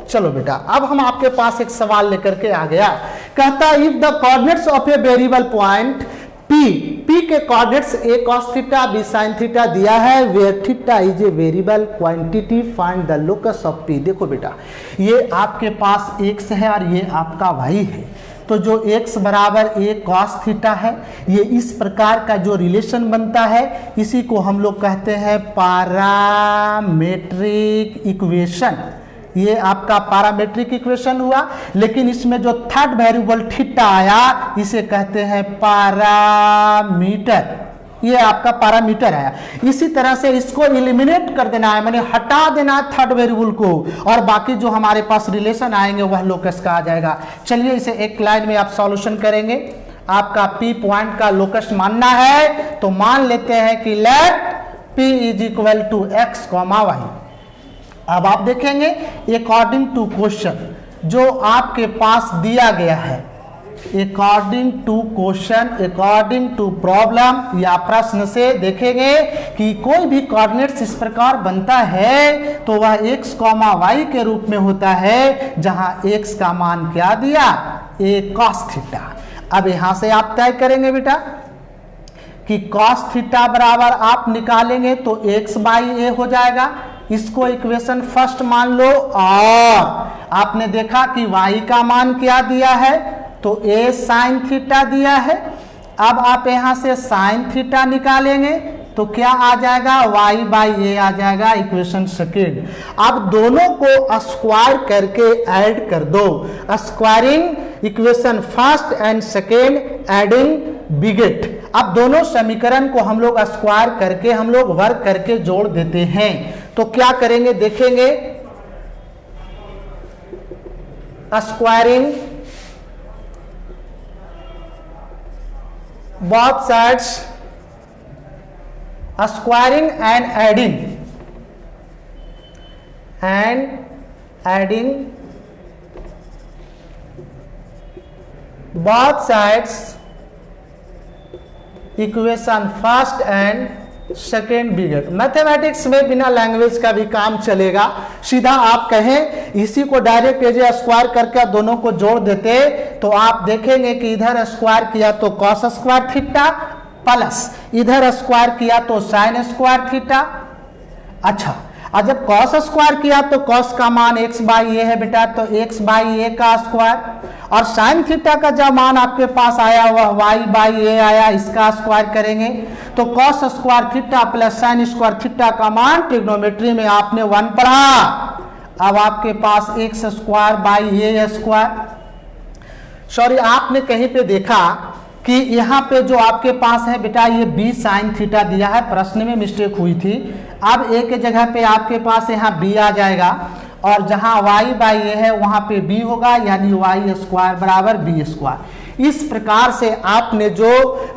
चलो बेटा, अब हम आपके पास एक सवाल लेकर के आ गया। कहता if the coordinates of a variable point P के coordinates a cos theta b sin theta दिया है, where theta is a variable quantity, find the locus of P। देखो बेटा, ये आपके पास x है और ये आपका y है, तो जो x बराबर a cos थीटा है, ये इस प्रकार का जो रिलेशन बनता है, इसी को हम लोग कहते हैं पैरामीट्रिक इक्वेशन। ये आपका पैरामीट्रिक इक्वेशन हुआ, लेकिन इसमें जो थर्ड वेरिएबल थीटा आया, इसे कहते हैं पैरामीटर। ये आपका पैरामीटर आया। इसी तरह से इसको एलिमिनेट कर देना है, माने हटा देना है थर्ड वेरिएबल को, और बाकी जो हमारे पास रिलेशन आएंगे वह लोकस का आ जाएगा। चलिए इसे एक लाइन में आप सॉल्यूशन करेंगे। आपका P पॉइंट का लोकस मानना है, तो मान लेते हैं कि let P is equal to x, y। अब आप देखेंगे अकॉर्डिंग टू क्वेश्चन जो आपके पास दिया गया है, according to question, according to problem या प्रश्न से देखेंगे कि कोई भी कोऑर्डिनेट्स इस प्रकार बनता है तो वह x, y के रूप में होता है, जहां x का मान क्या दिया, a cos थीटा। अब यहां से आप तय करेंगे बेटा कि cos थीटा बराबर आप निकालेंगे तो x बाई a हो जाएगा, इसको इक्वेशन फर्स्ट मान लो। और आपने देखा कि y का मान क्या दिया है, तो a साइन थीटा दिया है। अब आप यहां से साइन थीटा निकालेंगे तो क्या आ जाएगा, y बाई ए आ जाएगा, इक्वेशन सेकेंड। अब दोनों को स्क्वायर करके ऐड कर दो, squaring equation first and second, adding we get. अब दोनों समीकरण को हम लोग स्क्वायर करके हम लोग वर्क करके जोड़ देते हैं। तो क्या करेंगे देखेंगे, squaring both sides, squaring and adding both sides equation first and second बिगेट। Mathematics में बिना लैंग्वेज का भी काम चलेगा, सीधा आप कहें इसी को डायरेक्ट एजे स्क्वायर करके दोनों को जोड़ देते तो आप देखेंगे कि इधर स्क्वायर किया तो कॉस स्क्वायर थीटा प्लस इधर स्क्वायर किया तो साइन स्क्वायर थीटा। अच्छा, और जब कॉस स्क्वायर किया तो कॉस का मान x बाई ए है बेटा, तो x बाई ए का स्क्वायर, और साइन थीटा का जब मान आपके पास आया वह y बाई ए आया, इसका स्क्वायर करेंगे तो cos square theta plus sine square theta का मान ट्रिग्नोमेट्री में आपने 1 पढ़ा। अब आपके पास x square by a square. Sorry, आपने कहीं पे देखा कि यहाँ पे जो आपके पास है बेटा ये b साइन थीटा दिया है, प्रश्न में मिस्टेक हुई थी। अब a के जगह पे आपके पास यहाँ b आ जाएगा और जहाँ y बाई ए है वहाँ पे b होगा, यानी y स्क्वायर बराबर b स्क्वायर। इस प्रकार से आपने जो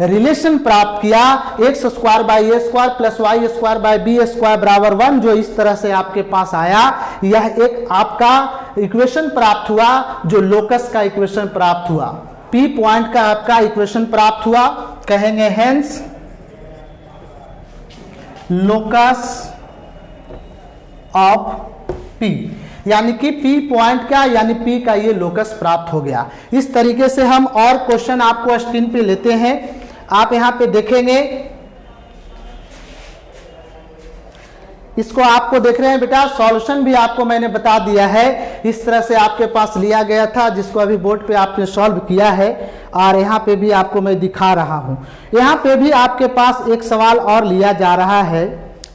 रिलेशन प्राप्त किया x square by a square plus y square by b square बराबर 1, जो इस तरह से आपके पास आया, यह एक आपका इक्वेशन प्राप्त हुआ, जो लोकस का इक्वेशन प्राप्त हुआ, P पॉइंट का आपका इक्वेशन प्राप्त हुआ। कहेंगे हेंस लोकस ऑफ P, यानी कि P पॉइंट का यानी P का ये लोकस प्राप्त हो गया। इस तरीके से हम और क्वेश्चन आपको स्क्रीन पे लेते हैं। आप यहां पे देखेंगे, इसको आपको देख रहे हैं बेटा, सॉल्यूशन भी आपको मैंने बता दिया है। इस तरह से आपके पास लिया गया था, जिसको अभी बोर्ड पे आपने सॉल्व किया है, और यहाँ पे भी आपको मैं दिखा रहा हूँ। यहाँ पे भी आपके पास एक सवाल और लिया जा रहा है,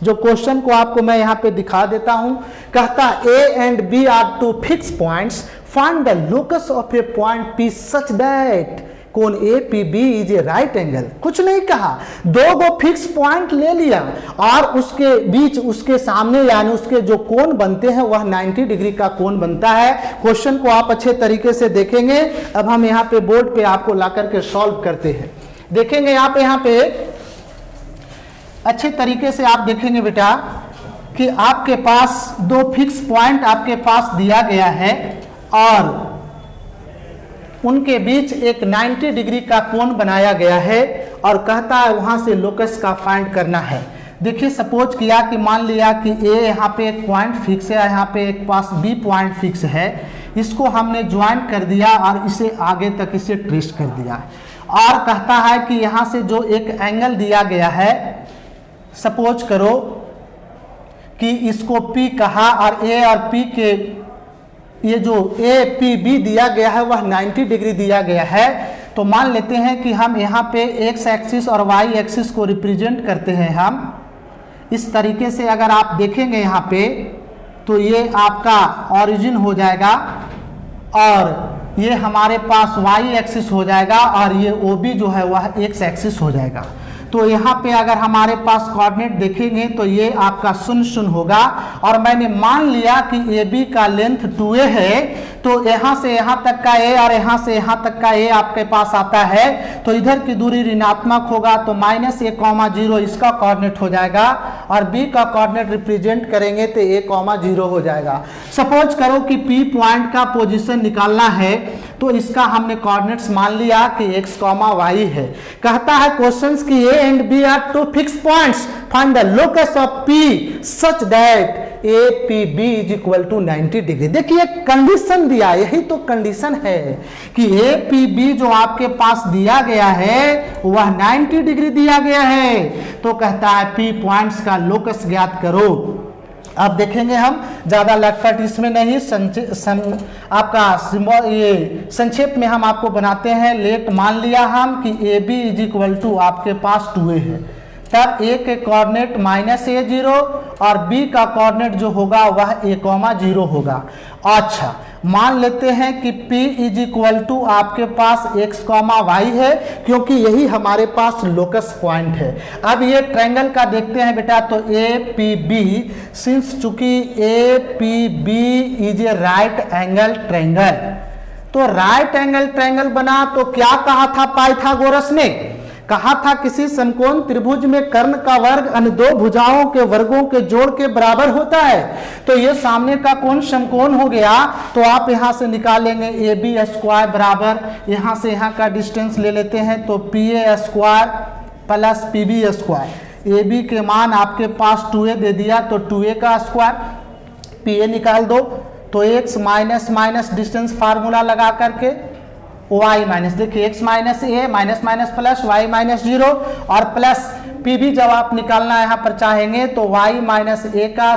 जो क्वेश्चन को आपको मैं यहाँ पे दिखा देता हूँ। कहता A and B are two fix points, find the locus of a point P such that कोण APB is a right angle. कुछ नहीं कहा, दो गो फिक्स पॉइंट ले लिया और उसके बीच उसके सामने यानी उसके जो कोण बनते हैं वह 90 डिग्री का कोण बनता है। क्वेश्चन को आप अच्छे तरीके से देखेंगे। अब हम यहाँ पे बोर्ड पे आपको ला करके सॉल्व करते हैं। देखेंगे आप यहाँ पे अच्छे तरीके से आप देखेंगे बेटा कि आपके पास दो फिक्स पॉइंट आपके पास दिया गया है और उनके बीच एक 90 डिग्री का कोण बनाया गया है और कहता है वहां से लोकस का फाइंड करना है। देखिए, सपोज किया कि मान लिया कि A यहाँ पे एक पॉइंट फिक्स है, यहाँ पे एक पास B पॉइंट फिक्स है, इसको हमने ज्वाइन कर दिया और इसे आगे तक इसे ट्रेस कर दिया और कहता है कि यहाँ से जो एक एंगल दिया गया है, सपोज करो कि इसको P कहा और A और P के ये जो APB दिया गया है वह 90 डिग्री दिया गया है। तो मान लेते हैं कि हम यहाँ पे x एक्सिस और y एक्सिस को रिप्रेजेंट करते हैं। हम इस तरीके से अगर आप देखेंगे यहाँ पे तो ये आपका ओरिजिन हो जाएगा और ये हमारे पास y एक्सिस हो जाएगा और ये OB जो है वह x एक्सिस हो जाएगा। तो यहाँ पे अगर हमारे पास कोऑर्डिनेट देखेंगे तो ये आपका 0 0 होगा और मैंने मान लिया कि AB का लेंथ 2a है, तो यहाँ से यहाँ तक का a और यहाँ से यहाँ तक का a आपके पास आता है, तो इधर की दूरी ऋणात्मक होगा, तो -a,0 इसका कोऑर्डिनेट हो जाएगा और b का कोऑर्डिनेट रिप्रेजेंट करेंगे तो a,0 हो जाएगा। सपोज करो कि p पॉइंट का पोजीशन निकालना है, तो इसका हमने कोऑर्डिनेट्स मान लिया कि x, y है। कहता है क्वेश्चंस कि a and b are two fix points, find the locus of p such that APB is equal to 90 degree. देखिए कंडीशन दिया, यही तो कंडीशन है कि APB जो आपके पास दिया गया है वह 90 डिग्री दिया गया है, तो कहता है P पॉइंट्स का लोकस ज्ञात करो। अब देखेंगे हम, ज्यादा लटपट इसमें नहीं, ये संक्षेप में हम आपको बनाते हैं। लेट मान लिया हम कि AB इज इक्वल टू आपके पास 2a है, तब a के कोऑर्डिनेट -a0 और b का कोऑर्डिनेट जो होगा वह a,0 होगा। अच्छा, मान लेते हैं कि p इज इक्वल टू आपके पास x, y है, क्योंकि यही हमारे पास लोकस पॉइंट है। अब ये ट्रायंगल का देखते हैं बेटा, तो APB, सिंस चूंकि APB is a right angle triangle, तो राइट एंगल ट्रायंगल बना तो क्या कहा था पाइथागोरस ने? कहा था किसी समकोण त्रिभुज में कर्ण का वर्ग अन्य दो भुजाओं के वर्गों के जोड़ के बराबर होता है। तो ये सामने का कोण समकोण हो गया, तो आप यहां से निकालेंगे AB² बराबर, यहां से यहां का डिस्टेंस ले लेते हैं, तो PA² प्लस PB²। AB के मान आपके पास 2a दे दिया, तो 2a का स्क्वायर, PA निकाल दो, तो x माइनस डिस्टेंस फार्मूला लगा करके y माइनस, देखिए x minus a minus plus y -0 और प्लस PB जब आप निकालना यहाँ पर चाहेंगे तो y माइनस a का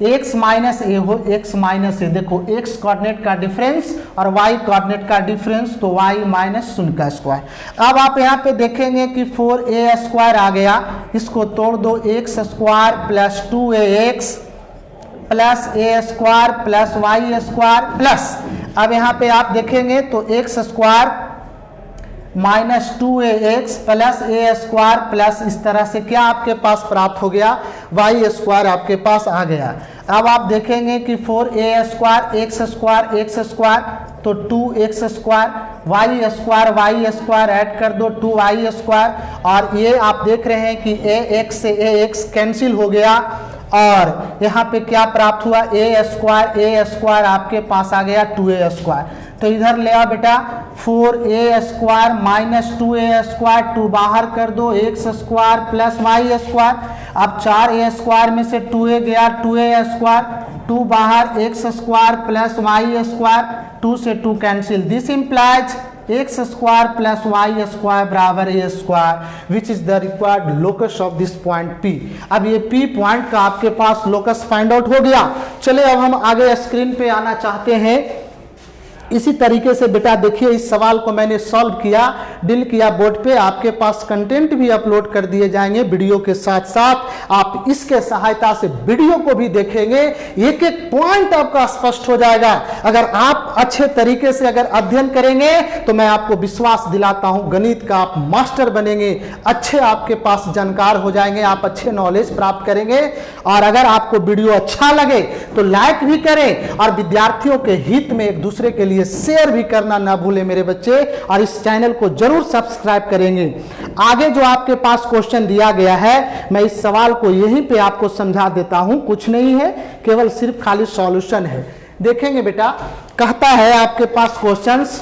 x माइनस a हो, x माइनस a, देखो x कोऑर्डिनेट का डिफरेंस और y कोऑर्डिनेट का डिफरेंस, तो y माइनस 0 का स्क्वायर। अब आप यहाँ पे देखेंगे कि 4a² आ गया, इसको तोड़ दो, x² plus 2ax plus a² plus y² plus, अब यहाँ पे आप देखेंगे तो x² minus 2ax plus a² plus, इस तरह से क्या आपके पास प्राप्त हो गया, y² आपके पास आ गया। अब आप देखेंगे कि 4a² x² तो 2x² y² ऐड कर दो 2y², और ये आप देख रहे हैं कि ax से ax कैंसिल हो गया और यहाँ पे क्या प्राप्त हुआ, a² आपके पास आ गया 2a²। तो इधर ले आओ बेटा, 4a² माइनस 2a², 2 बाहर कर दो, x² प्लस y²। अब 4a² में से 2a गया, 2a², 2 बाहर, x² प्लस y², 2 से 2 cancel, this implies x² plus y² बराबर a², which is the required locus of this point P। अब ये P पॉइंट का आपके पास लोकस फाइंड आउट हो गया। चले अब हम आगे स्क्रीन पे आना चाहते हैं। इसी तरीके से बेटा देखिए, इस सवाल को मैंने सॉल्व किया, डील किया बोर्ड पे, आपके पास कंटेंट भी अपलोड कर दिए जाएंगे वीडियो के साथ साथ। आप इसके सहायता से वीडियो को भी देखेंगे, एक एक पॉइंट आपका स्पष्ट हो जाएगा। अगर आप अच्छे तरीके से अगर अध्ययन करेंगे तो मैं आपको विश्वास दिलाता हूं गणित का आप मास्टर बनेंगे, अच्छे आपके पास जानकार हो जाएंगे, आप अच्छे नॉलेज प्राप्त करेंगे। और अगर आपको वीडियो अच्छा लगे तो लाइक भी करें और विद्यार्थियों के हित में एक दूसरे के लिए शेयर भी करना ना भूले मेरे बच्चे, और इस चैनल को जरूर सब्सक्राइब करेंगे। आगे जो आपके पास क्वेश्चन दिया गया है, मैं इस सवाल को यहीं पे आपको समझा देता हूं, कुछ नहीं है, केवल सिर्फ खाली सॉल्यूशन है। देखेंगे बेटा, कहता है आपके पास क्वेश्चंस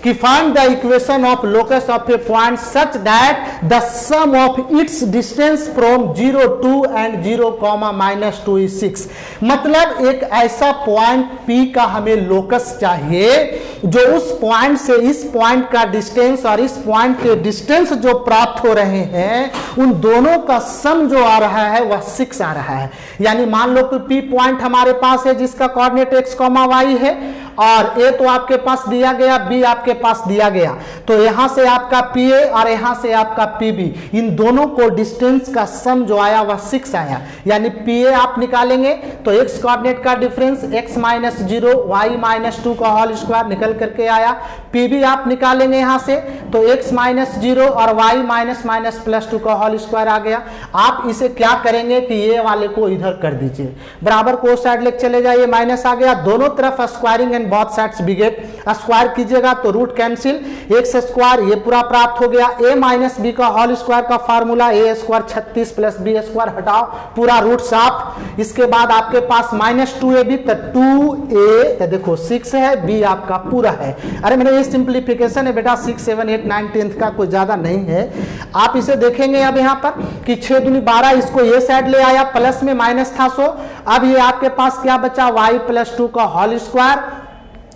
कि find the equation of locus of a point such that the sum of its distance from 0 two and 0, -2 is 6। मतलब एक ऐसा पॉइंट P का हमें लोकस चाहिए जो उस पॉइंट से इस पॉइंट का डिस्टेंस और इस पॉइंट के डिस्टेंस जो प्राप्त हो रहे हैं उन दोनों का सम जो आ रहा है वह 6 आ रहा है। यानी मान लो कि P पॉइंट हमारे पास है जिसका कोऑर्डिनेट x, y है, और A तो आपके पास दिया गया, B आपके पास दिया गया, तो यहां से आपका PA और यहां से आपका PB, इन दोनों को डिस्टेंस का सम जो आया वह 6 आया। यानी PA आप निकालेंगे तो x कोऑर्डिनेट का डिफरेंस x -0 y -2 का होल स्क्वायर निकल करके आया। पी भी आप निकालेंगे यहाँ से तो x माइनस 0 और y माइनस माइनस प्लस 2 का होल स्क्वायर आ गया। आप इसे क्या करेंगे कि ये वाले को इधर कर दीजिए, बराबर को साइड लेके चले जाइए, माइनस आ गया, दोनों तरफ squaring and both sides बिगेट, square कीजिएगा तो रूट कैंसिल, एक्स स्क्वायर ये पूरा प्राप्त हो गया। a माइनस बी का होल स्क्वायर का formula a square 36 plus b square, हटाओ पूरा रूट साफ। इसके बाद आपके पास माइनस 2ab तो 2a देखो 6 है, b आपका पूरा है। अरे मेरे ये सिंप्लीफिकेशन है बेटा, 6 7 8 9 10 का कोई ज्यादा नहीं है। आप इसे देखेंगे अब यहाँ पर कि 6 दूनी 12, इसको ये साइड ले आया, प्लस में माइनस था 100, अब ये आपके पास क्या बचा y प्लस 2 का होल स्क्वायर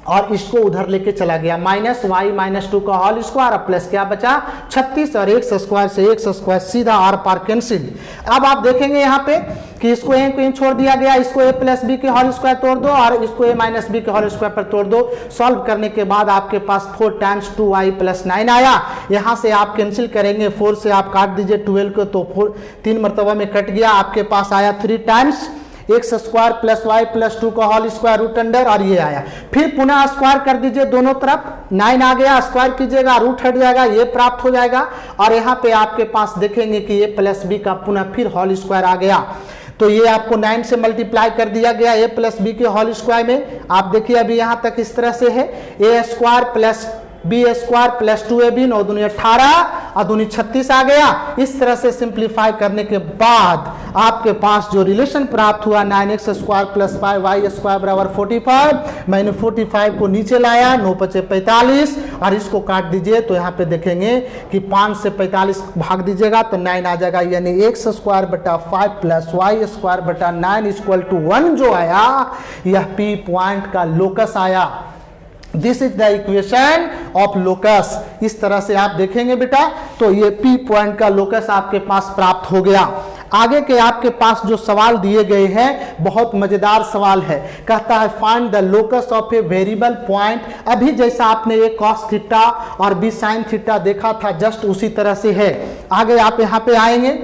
और इसको उधर लेके चला गया, माइनस y माइनस 2 का होल स्क्वायर प्लस क्या बचा 36 और एक्स स्क्वायर से एक्स स्क्वायर सीधा आर पार कैंसिल। अब आप देखेंगे यहाँ पे कि इसको a को छोड़ दिया गया, इसको a प्लस बी के होल स्क्वायर तोड़ दो और इसको a माइनस बी के होल स्क्वायर पर तोड़ दो। सॉल्व करने के बाद आपके पास 4 टाइम्स 2y प्लस 9 आया। यहाँ से आप कैंसिल करेंगे, 4 से आप काट दीजिए 12 को तो 4 3 मरतबा में कट गया, आपके पास आया 3 times x square plus y plus 2 का होल स्क्वायर रूट अंडर और ये आया। फिर पुनः स्क्वायर कर दीजिए दोनों तरफ, 9 आ गया, स्क्वायर कीजिएगा रूट हट जाएगा, ये प्राप्त हो जाएगा और यहाँ पे आपके पास देखेंगे कि ये प्लस बी का पुनः फिर होल स्क्वायर आ गया। तो ये आपको 9 से मल्टीप्लाई कर दिया गया a प्लस बी के होल स्क्वायर में। आप देखिए अभी यहाँ तक इस तरह से है, a square plus b square plus 2ab 9 दूनी 18 और दूनी 36 आ गया। इस तरह से सिंप्लीफाई करने के बाद आपके पास जो रिलेशन प्राप्त हुआ 9x square plus 5y square बराबर 45, मैंने 45 को नीचे लाया, 9 पचे 45 और इसको काट दीजिए तो यहाँ पे देखेंगे कि 5 से 45 भाग दीजिएगा तो 9 आ जाएगा, यानी x स्क्वायर बटा 5 प्लस वाई स्क्वायर बटा 9 इक्वल टू 1 जो आया यह P पॉइंट का लोकस आया। This is the equation of locus. इस तरह से आप देखेंगे बेटा तो ये P पॉइंट का लोकस आपके पास प्राप्त हो गया। आगे के आपके पास जो सवाल दिए गए हैं बहुत मजेदार सवाल है, कहता है find the locus of a variable point. अभी जैसा आपने ये कॉस थीटा और बी साइन थीटा देखा था जस्ट उसी तरह से है। आगे आप यहाँ पे आएंगे,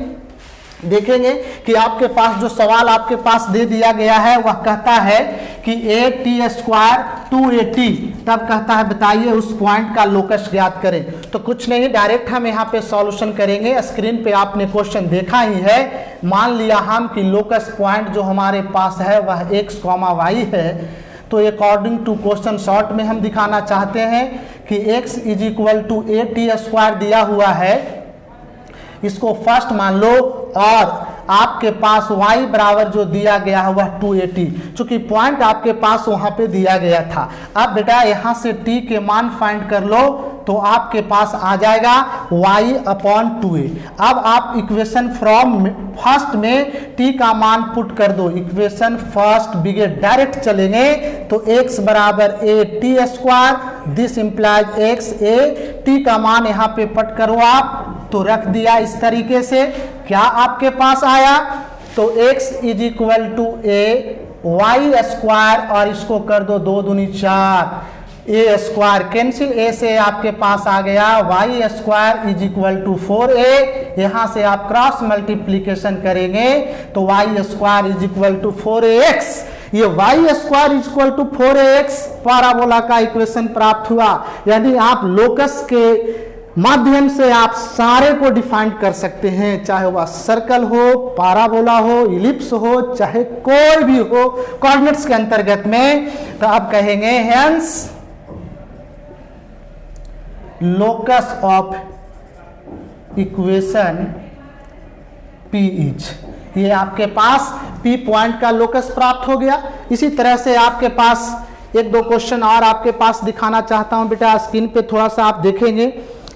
देखेंगे कि आपके पास जो सवाल आपके पास दे दिया गया है वह कहता है कि ए टी स्क्वायर 280, तब कहता है बताइए उस पॉइंट का लोकस ज्ञात करें। तो कुछ नहीं, डायरेक्ट हम यहाँ पे सॉल्यूशन करेंगे। स्क्रीन पे आपने क्वेश्चन देखा ही है। मान लिया हम कि लोकस पॉइंट जो हमारे पास है वह x, y है, तो अकॉर्डिंग टू क्वेश्चन शॉर्ट में हम दिखाना चाहते हैं कि x is equal to a t square दिया हुआ है, इसको फर्स्ट मान लो और आपके पास y बराबर जो दिया गया है वह 280, चूंकि पॉइंट आपके पास वहां पे दिया गया था। अब बेटा यहां से t के मान फाइंड कर लो तो आपके पास आ जाएगा y अपॉन 2a। अब आप इक्वेशन फ्रॉम फर्स्ट में t का मान पुट कर दो, इक्वेशन फर्स्ट बिगेट डायरेक्ट चलेंगे तो x बराबर a T square, this implies x a, t का मान यहाँ पे पट करो आप तो रख दिया इस तरीके से। क्या आपके पास आया तो x is equal to a y square और इसको कर दो 2 दूनी 4, ए स्क्वायर कैंसिल, ए से आपके पास आ गया y square is equal to 4a। यहां से आप क्रॉस मल्टीप्लीकेशन करेंगे तो y square is equal to 4ax, ये y square is equal to 4ax parabola का इक्वेशन प्राप्त हुआ। यानी आप लोकस के माध्यम से आप सारे को डिफाइन कर सकते हैं, चाहे वह सर्कल हो, पैराबोला हो, इलिप्स हो, चाहे कोई भी हो कोऑर्डिनेट्स के अंतर्गत में। तो आप कहेंगे hence locus of equation P is, ये आपके पास P पॉइंट का लोकस प्राप्त हो गया। इसी तरह से आपके पास 1-2 क्वेश्चन और आपके पास दिखाना चाहता हूं बेटा, स्क्रीन पे थोड़ा सा आप देखेंगे।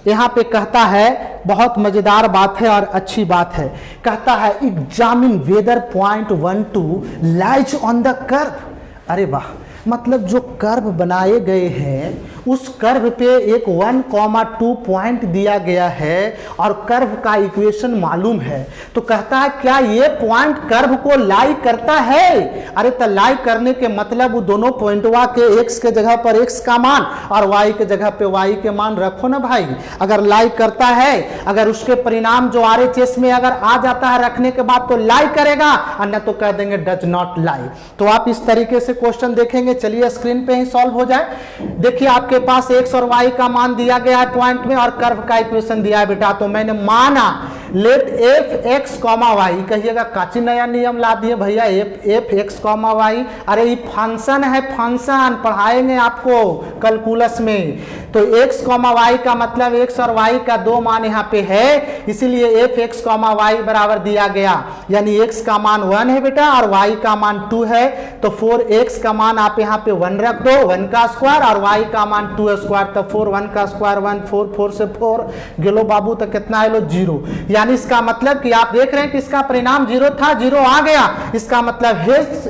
यहाँ पे कहता है बहुत मजेदार बात है और अच्छी बात है, कहता है examine whether point 1 2 lies on the curve. अरे वाह, मतलब जो कर्व बनाए गए हैं उस कर्व पे एक 1,2 पॉइंट दिया गया है और कर्व का इक्वेशन मालूम है, तो कहता है क्या ये पॉइंट कर्व को लाई करता है। अरे तो लाई करने के मतलब वो दोनों पॉइंटवा के x के जगह पर x का मान और y के जगह पे y के मान रखो ना भाई। अगर लाई करता है, अगर उसके परिणाम जो RHS में अगर आ जाता है रखने के बाद तो लाई करेगा, अन्य तो कह देंगे डज नॉट लाई। तो आप इस तरीके से क्वेश्चन देखेंगे। चलिए स्क्रीन पे ही सॉल्व हो जाए। देखिए आपके पास x और y का मान दिया गया है पॉइंट में और कर्व का इक्वेशन दिया है बेटा। तो मैंने माना let f x comma y, कहिएगा काची नया नियम ला दिए भैया एफ एक्स कॉमा वाई। अरे ये फंक्शन है, फंक्शन पढ़ाएंगे आपको कैलकुलस में। तो x कॉमा वाई का मतलब x और y का दो मान यहाँ पे है, इसीलिए एफ एक्स कॉमा वाई बराबर दिया गया, यानी x का मान 1 है बेटा और y का मान 2 है। तो 4x का मान आप यहाँ पे 1 रख दो, 1 का स्क्वायर, और y का मान 2 स्क्वायर। तो 4 1 का स्क्वायर 1, 4 4 से 4 गेलो बाबू, तो कितना है लो 0। यानी इसका मतलब कि आप देख रहे हैं कि इसका परिणाम 0 था, 0 आ गया। इसका मतलब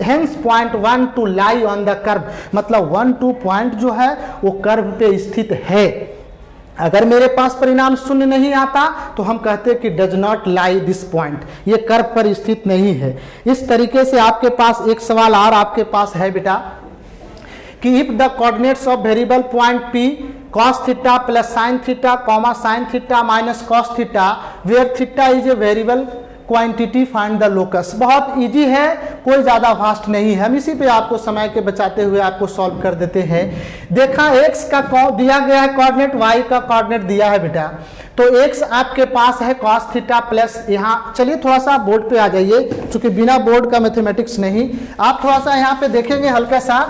hence point 1 two lie on the curve, मतलब 1 2 पॉइंट जो है वो कर्व पे स्थित है। अगर मेरे पास परिणाम 0 नहीं आता तो हम कहते हैं कि does not lie this point, ये कर्व पर स्थित नहीं है। इस तरीके से आपके पास एक सवाल और आपके पास है बेटा कि if the coordinates of variable point P cos theta plus sine theta comma sine theta minus cos theta where theta is a variable quantity find the locus. बहुत इजी है, कोई ज्यादा फास्ट नहीं है, हम इसी पे आपको समय के बचाते हुए आपको सॉल्व कर देते हैं। देखा x का दिया गया है कोऑर्डिनेट, y का कोऑर्डिनेट दिया है बेटा। तो x आपके पास है cos थीटा प्लस, यहाँ चलिए थोड़ा सा बोर्ड पे आ जाइए, क्योंकि बिना बोर्ड का मैथमेटिक्स नहीं। आप थोड़ा सा यहाँ पे देखेंगे हल्का सा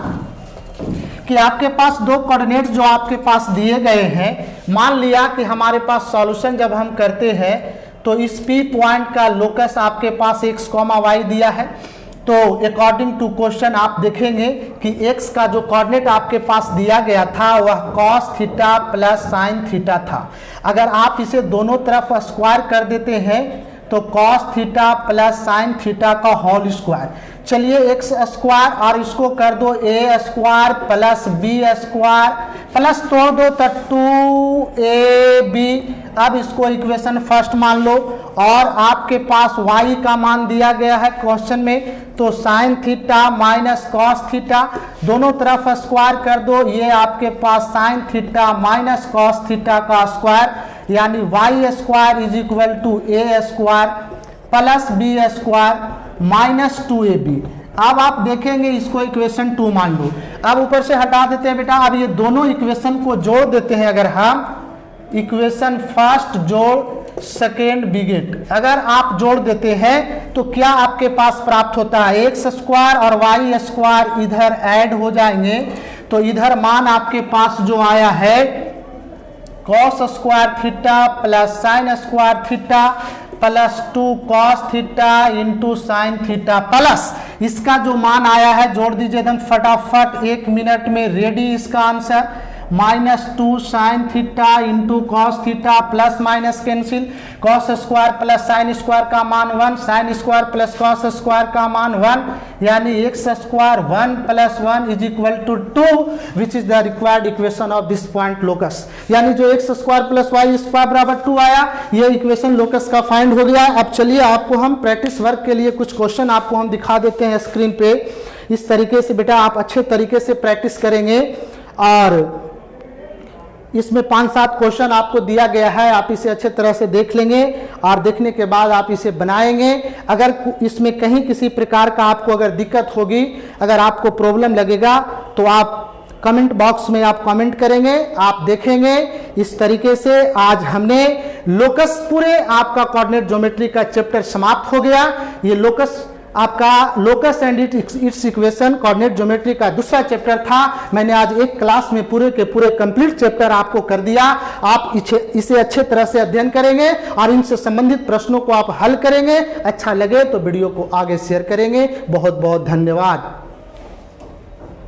कि आपके पास दो कोऑर्डिनेट्स जो आपके पास दिए गए हैं, मान लिया कि हमारे पास सॉल्यूशन जब हम करते हैं तो इस P पॉइंट का लोकस आपके पास x कॉमा y दिया है। तो अकॉर्डिंग टू क्वेश्चन आप देखेंगे कि x का जो कोऑर्डिनेट आपके पास दिया गया था वह cos theta plus sine theta था। अगर आप इसे दोनों तरफ स्क्वायर कर देते हैं तो cos theta plus sine theta का होल स्क्वायर। चलिए x स्क्वायर और इसको कर दो a square plus b square plus तोड़ दो तो 2ab। अब इसको इक्वेशन फर्स्ट मान लो और आपके पास y का मान दिया गया है क्वेश्चन में, तो sine theta minus cos theta दोनों तरफ स्क्वायर कर दो, ये आपके पास sine theta minus cos theta का स्क्वायर, यानी y square is equal to a square plus b square minus 2ab। अब आप देखेंगे इसको इक्वेशन 2 मान लो। अब ऊपर से हटा देते हैं बेटा, अब ये दोनों इक्वेशन को जोड़ देते हैं। अगर हम इक्वेशन फर्स्ट जोड़ सेकेंड बिगेट अगर आप जोड़ देते हैं तो क्या आपके पास प्राप्त होता है, एक्स स्क्वायर और वाई स्क्वायर इधर ऐड हो जाएंगे। तो इधर मान आपके पास जो आया है cos square theta plus sine square theta plus 2 cos theta into sine theta plus इसका जो मान आया है जोड़ दीजिए एकदम फटाफट, 1 मिनट में रेडी इसका answer, -2 sine theta into cos theta plus minus cancel, cos square plus sine square का मान 1, sine square plus cos square का मान 1, यानी x square 1 plus 1 is equal to 2 which is the required equation of this point locus. यानी जो x square plus y square बराबर 2 आया, ये इक्वेशन लोकस का फाइंड हो गया। अब चलिए आपको हम प्रैक्टिस वर्क के लिए कुछ क्वेश्चन आपको हम दिखा देते हैं स्क्रीन पे। इस तरीके से बेटा आप अच्छे तरीके से प्रैक्टिस करेंगे और इसमें 5-7 क्वेश्चन आपको दिया गया है, आप इसे अच्छे तरह से देख लेंगे और देखने के बाद आप इसे बनाएंगे। अगर इसमें कहीं किसी प्रकार का आपको अगर दिक्कत होगी, अगर आपको प्रॉब्लम लगेगा तो आप कमेंट बॉक्स में आप कमेंट करेंगे, आप देखेंगे। इस तरीके से आज हमने लोकस पूरे आपका कोऑर्डिनेट ज्योमेट्री का चैप्टर समाप्त हो गया। ये लोकस आपका locus and it's equation coordinate geometry का दूसरा चैप्टर था। मैंने आज एक क्लास में पूरे के पूरे कंप्लीट चैप्टर आपको कर दिया। आप इसे अच्छे तरह से अध्ययन करेंगे और इनसे संबंधित प्रश्नों को आप हल करेंगे। अच्छा लगे तो वीडियो को आगे शेयर करेंगे। बहुत बहुत धन्यवाद।